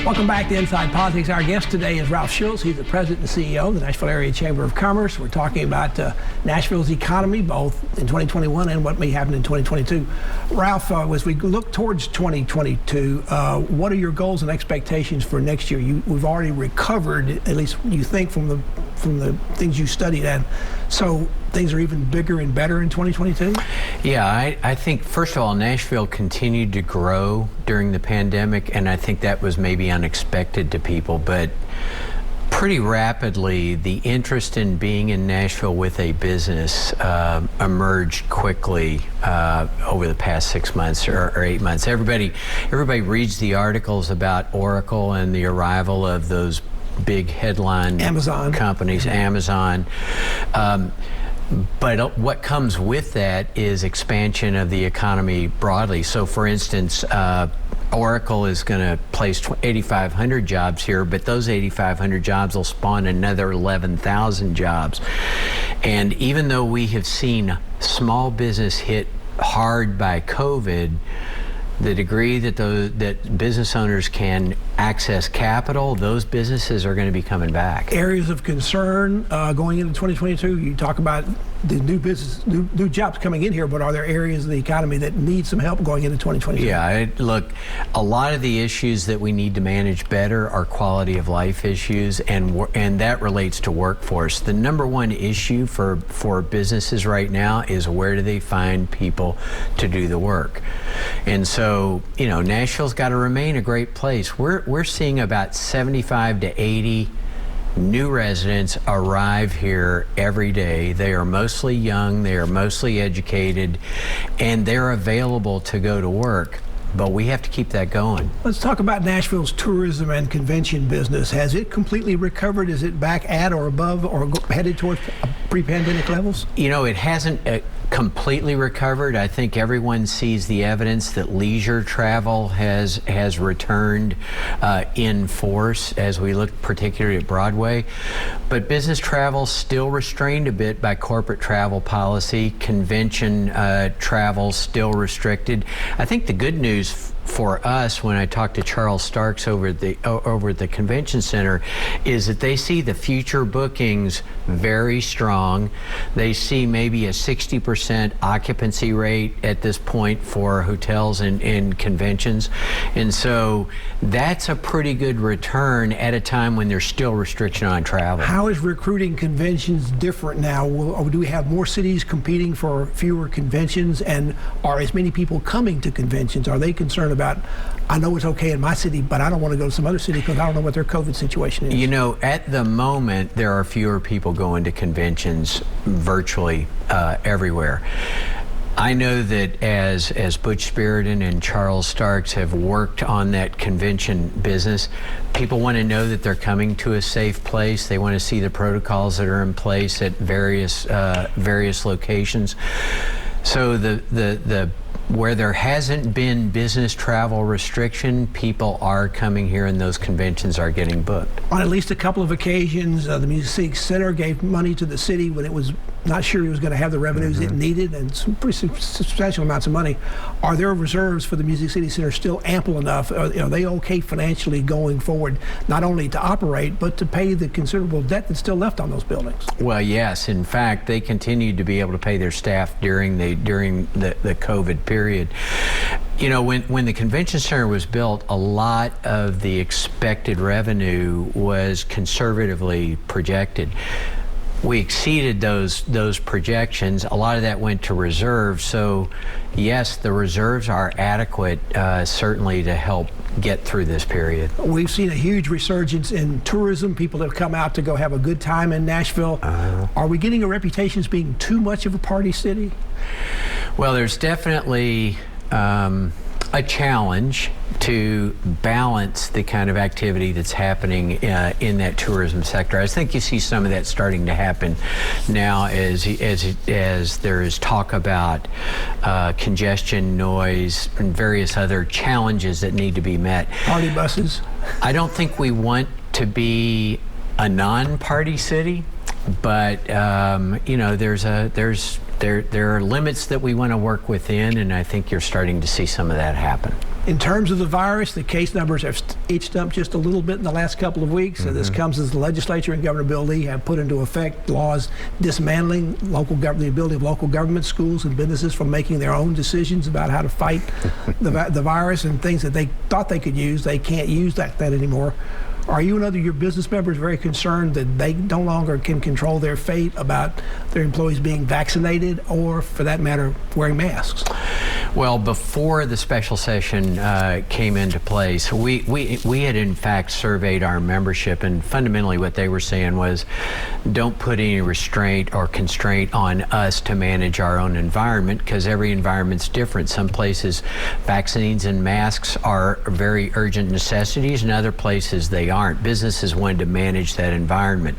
Welcome back to Inside Politics. Our guest today is Ralph Schulz. He's the president and CEO of the Nashville Area Chamber of Commerce. We're talking about Nashville's economy, both in 2021 and what may happen in 2022. Ralph, as we look towards 2022, what are your goals and expectations for next year? We've already recovered, at least you think, from the things you studied, and so things are even bigger and better in 2022? Yeah, I think, first of all, Nashville continued to grow during the pandemic, and I think that was maybe unexpected to people, but pretty rapidly, the interest in being in Nashville with a business emerged quickly over the past 6 months or 8 months. Everybody reads the articles about Oracle and the arrival of those big headline companies, Amazon. But what comes with that is expansion of the economy broadly. So, for instance, Oracle is going to place 8,500 jobs here, but those 8,500 jobs will spawn another 11,000 jobs. And even though we have seen small business hit hard by COVID, the degree that business owners can access capital, those businesses are going to be coming back. Areas of concern going into 2022, you talk about the new jobs coming in here, but are there areas of the economy that need some help going into 2022? Yeah, look, a lot of the issues that we need to manage better are quality of life issues, and that relates to workforce. The number one issue for businesses right now is where do they find people to do the work? And so, you know, Nashville's got to remain a great place. We're seeing about 75 to 80 new residents arrive here every day. They are mostly young, they are mostly educated, and they're available to go to work. But we have to keep that going. Let's talk about Nashville's tourism and convention business. Has it completely recovered? Is it back at or above or headed towards pre-pandemic levels? You know, it hasn't completely recovered. I think everyone sees the evidence that leisure travel has returned in force as we look particularly at Broadway. But business travel still restrained a bit by corporate travel policy. Convention travel still restricted. I think the good news for us, when I talked to Charles Starks over at the convention center, is that they see the future bookings very strong. They see maybe a 60% occupancy rate at this point for hotels and conventions. And so that's a pretty good return at a time when there's still restriction on travel. How is recruiting conventions different now? Do we have more cities competing for fewer conventions, and are as many people coming to conventions? Are they concerned about, I know it's okay in my city, but I don't want to go to some other city because I don't know what their COVID situation is? You know, at the moment, there are fewer people going to conventions virtually everywhere. I know that as Butch Spiriton and Charles Starks have worked on that convention business, people want to know that they're coming to a safe place. They want to see the protocols that are in place at various locations. So the where there hasn't been business travel restriction, people are coming here and those conventions are getting booked. On at least a couple of occasions, the Music Center gave money to the city when it was not sure it was going to have the revenues it needed, and some pretty substantial amounts of money. Are their reserves for the Music City Center still ample enough? Are they okay financially going forward, not only to operate, but to pay the considerable debt that's still left on those buildings? Well, yes. In fact, they continued to be able to pay their staff during the COVID period. You know, when the convention center was built, a lot of the expected revenue was conservatively projected. We exceeded those projections. A lot of that went to reserves. So, yes, the reserves are adequate, certainly, to help get through this period. We've seen a huge resurgence in tourism. People have come out to go have a good time in Nashville. Are we getting a reputation as being too much of a party city? Well, there's definitely a challenge to balance the kind of activity that's happening in that tourism sector. I think you see some of that starting to happen now as there is talk about congestion, noise, and various other challenges that need to be met. Party buses? I don't think we want to be a non-party city, but you know, there are limits that we want to work within, and I think you're starting to see some of that happen. In terms of the virus, the case numbers have each jumped just a little bit in the last couple of weeks. So this comes as the legislature and Governor Bill Lee have put into effect laws dismantling the ability of local government, schools, and businesses from making their own decisions about how to fight the virus, and things that they thought they could use, they can't use that anymore. Are you and other your business members very concerned that they no longer can control their fate about their employees being vaccinated, or, for that matter, wearing masks? Well, before the special session came into place, we had in fact surveyed our membership, and fundamentally what they were saying was, don't put any restraint or constraint on us to manage our own environment, because every environment's different. Some places vaccines and masks are very urgent necessities, and other places they aren't. Businesses wanted to manage that environment.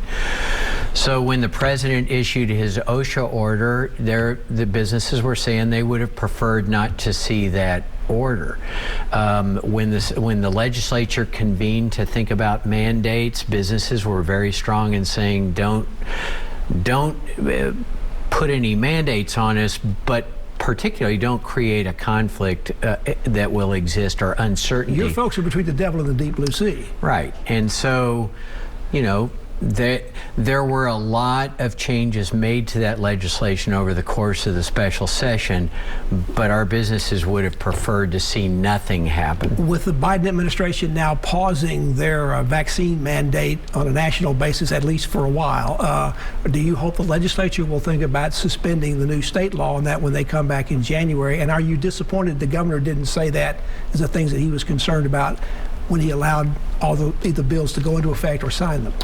So when the president issued his OSHA order, the businesses were saying they would have preferred not to see that order. When the legislature convened to think about mandates, businesses were very strong in saying don't put any mandates on us, but particularly don't create a conflict that will exist, or uncertainty. Your folks are between the devil and the deep blue sea. Right. And so, you know, there were a lot of changes made to that legislation over the course of the special session, but our businesses would have preferred to see nothing happen. With the Biden administration now pausing their vaccine mandate on a national basis, at least for a while, do you hope the legislature will think about suspending the new state law on that when they come back in January? And are you disappointed the governor didn't say that as the things that he was concerned about when he allowed all the bills to go into effect or sign them?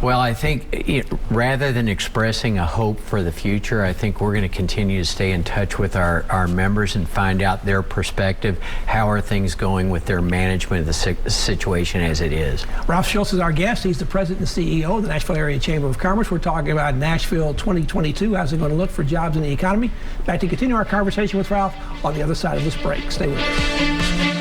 Well, I think rather than expressing a hope for the future, I think we're going to continue to stay in touch with our members and find out their perspective. How are things going with their management of the situation as it is? Ralph Schulz is our guest. He's the president and CEO of the Nashville Area Chamber of Commerce. We're talking about Nashville 2022. How's it going to look for jobs in the economy? Back to continue our conversation with Ralph on the other side of this break. Stay with us.